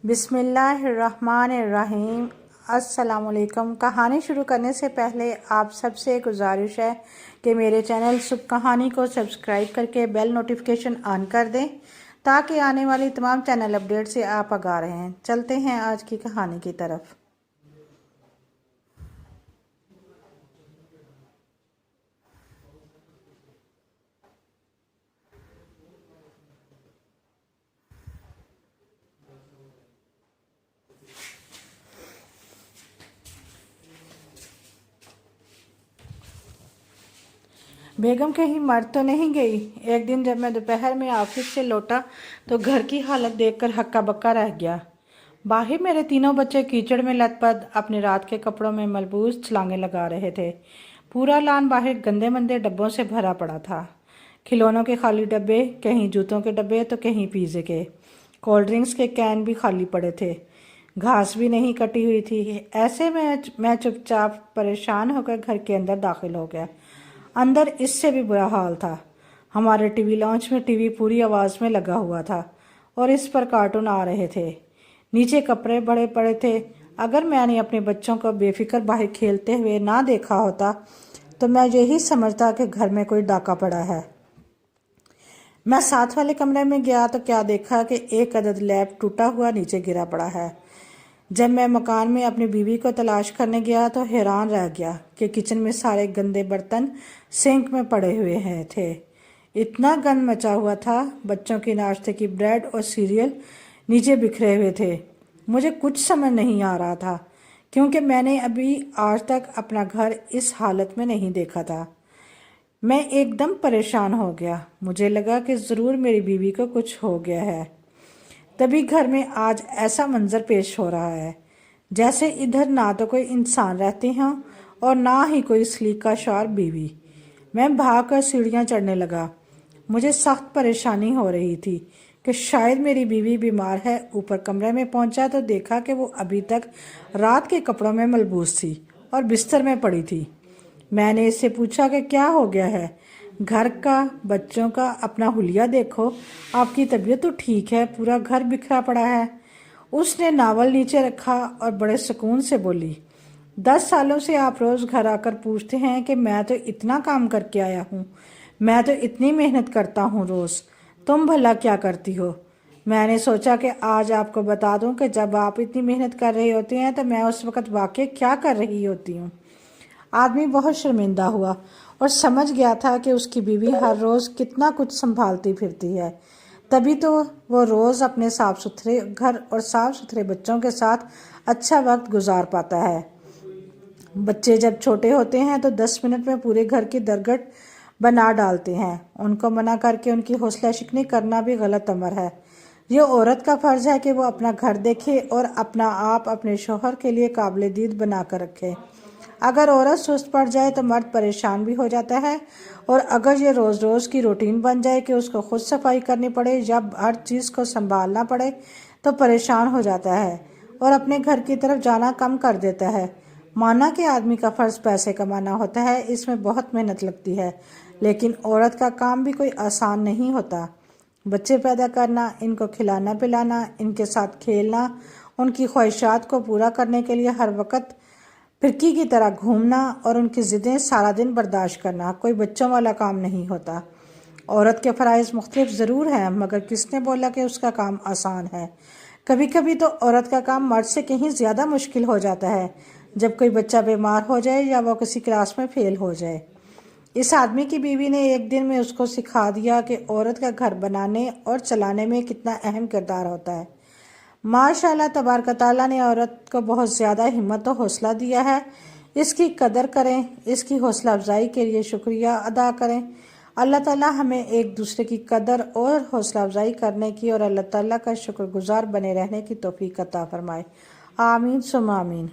بسم اللہ الرحمن الرحیم۔ السلام علیکم۔ کہانی شروع کرنے سے پہلے آپ سب سے گزارش ہے کہ میرے چینل صبح کہانی کو سبسکرائب کر کے بیل نوٹیفیکیشن آن کر دیں تاکہ آنے والی تمام چینل اپڈیٹ سے آپ آگاہ رہیں۔ چلتے ہیں آج کی کہانی کی طرف۔ بیگم کہیں مر تو نہیں گئی؟ ایک دن جب میں دوپہر میں آفس سے لوٹا تو گھر کی حالت دیکھ کر ہکا بکا رہ گیا۔ باہر میرے تینوں بچے کیچڑ میں لت پت اپنے رات کے کپڑوں میں ملبوس چھلانگیں لگا رہے تھے۔ پورا لان باہر گندے مندے ڈبوں سے بھرا پڑا تھا۔ کھلونوں کے خالی ڈبے، کہیں جوتوں کے ڈبے تو کہیں پیزے کے۔ کولڈ ڈرنکس کے کین بھی خالی پڑے تھے۔ گھاس بھی نہیں کٹی ہوئی تھی۔ ایسے میں چپ چاپ پریشان ہو کر گھر کے اندر داخل ہو گیا۔ اندر اس سے بھی برا حال تھا۔ ہمارے ٹی وی لانچ میں ٹی وی پوری آواز میں لگا ہوا تھا اور اس پر کارٹون آ رہے تھے۔ نیچے کپڑے بڑے پڑے تھے۔ اگر میں نے اپنے بچوں کو بے فکر باہر کھیلتے ہوئے نہ دیکھا ہوتا تو میں یہی سمجھتا کہ گھر میں کوئی ڈاکہ پڑا ہے۔ میں ساتھ والے کمرے میں گیا تو کیا دیکھا کہ ایک عدد لیپ ٹوٹا ہوا نیچے گرا پڑا ہے۔ جب میں مکان میں اپنی بیوی کو تلاش کرنے گیا تو حیران رہ گیا کہ کچن میں سارے گندے برتن سنک میں پڑے ہوئے تھے۔ اتنا گند مچا ہوا تھا۔ بچوں کی ناشتے کی بریڈ اور سیریل نیچے بکھرے ہوئے تھے۔ مجھے کچھ سمجھ نہیں آ رہا تھا کیونکہ میں نے ابھی آج تک اپنا گھر اس حالت میں نہیں دیکھا تھا۔ میں ایک دم پریشان ہو گیا۔ مجھے لگا کہ ضرور میری بیوی کو کچھ ہو گیا ہے، تبھی گھر میں آج ایسا منظر پیش ہو رہا ہے جیسے ادھر نہ تو کوئی انسان رہتے ہوں اور نہ ہی کوئی سلیقہ شار بیوی۔ میں بھاگ کر سیڑھیاں چڑھنے لگا۔ مجھے سخت پریشانی ہو رہی تھی کہ شاید میری بیوی بیمار ہے۔ اوپر کمرے میں پہنچا تو دیکھا کہ وہ ابھی تک رات کے کپڑوں میں ملبوس تھی اور بستر میں پڑی تھی۔ میں نے اس سے پوچھا کہ کیا ہو گیا ہے؟ گھر کا، بچوں کا، اپنا حلیہ دیکھو، آپ کی طبیعت تو ٹھیک ہے، پورا گھر بکھرا پڑا ہے۔ اس نے ناول نیچے رکھا اور بڑے سکون سے بولی، 10 سالوں سے آپ روز گھر آ کر پوچھتے ہیں کہ میں تو اتنا کام کر کے آیا ہوں، میں تو اتنی محنت کرتا ہوں روز، تم بھلا کیا کرتی ہو؟ میں نے سوچا کہ آج آپ کو بتا دوں کہ جب آپ اتنی محنت کر رہے ہوتے ہیں تو میں اس وقت واقع کیا کر رہی ہوتی ہوں۔ آدمی بہت شرمندہ ہوا اور سمجھ گیا تھا کہ اس کی بیوی ہر روز کتنا کچھ سنبھالتی پھرتی ہے، تبھی تو وہ روز اپنے صاف ستھرے گھر اور صاف ستھرے بچوں کے ساتھ اچھا وقت گزار پاتا ہے۔ بچے جب چھوٹے ہوتے ہیں تو 10 منٹ میں پورے گھر کی درگٹ بنا ڈالتے ہیں۔ ان کو منع کر کے ان کی حوصلہ شکنی کرنا بھی غلط امر ہے۔ یہ عورت کا فرض ہے کہ وہ اپنا گھر دیکھے اور اپنا آپ اپنے شوہر کے لیے قابل دید بنا کر رکھے۔ اگر عورت سست پڑ جائے تو مرد پریشان بھی ہو جاتا ہے، اور اگر یہ روز روز کی روٹین بن جائے کہ اس کو خود صفائی کرنی پڑے یا ہر چیز کو سنبھالنا پڑے تو پریشان ہو جاتا ہے اور اپنے گھر کی طرف جانا کم کر دیتا ہے۔ مانا کہ آدمی کا فرض پیسے کمانا ہوتا ہے، اس میں بہت محنت لگتی ہے، لیکن عورت کا کام بھی کوئی آسان نہیں ہوتا۔ بچے پیدا کرنا، ان کو کھلانا پلانا، ان کے ساتھ کھیلنا، ان کی خواہشات کو پورا کرنے کے لیے ہر وقت پھرکی کی طرح گھومنا اور ان کی ضدیں سارا دن برداشت کرنا کوئی بچوں والا کام نہیں ہوتا۔ عورت کے فرائض مختلف ضرور ہیں، مگر کس نے بولا کہ اس کا کام آسان ہے؟ کبھی کبھی تو عورت کا کام مرد سے کہیں زیادہ مشکل ہو جاتا ہے، جب کوئی بچہ بیمار ہو جائے یا وہ کسی کلاس میں فیل ہو جائے۔ اس آدمی کی بیوی نے ایک دن میں اس کو سکھا دیا کہ عورت کا گھر بنانے اور چلانے میں کتنا اہم کردار ہوتا ہے۔ ماشاء اللہ تبارک تعالیٰ نے عورت کو بہت زیادہ ہمت و حوصلہ دیا ہے۔ اس کی قدر کریں، اس کی حوصلہ افزائی کے لیے شکریہ ادا کریں۔ اللہ تعالیٰ ہمیں ایک دوسرے کی قدر اور حوصلہ افزائی کرنے کی اور اللہ تعالیٰ کا شکر گزار بنے رہنے کی توفیق عطا فرمائے۔ آمین ثم آمین۔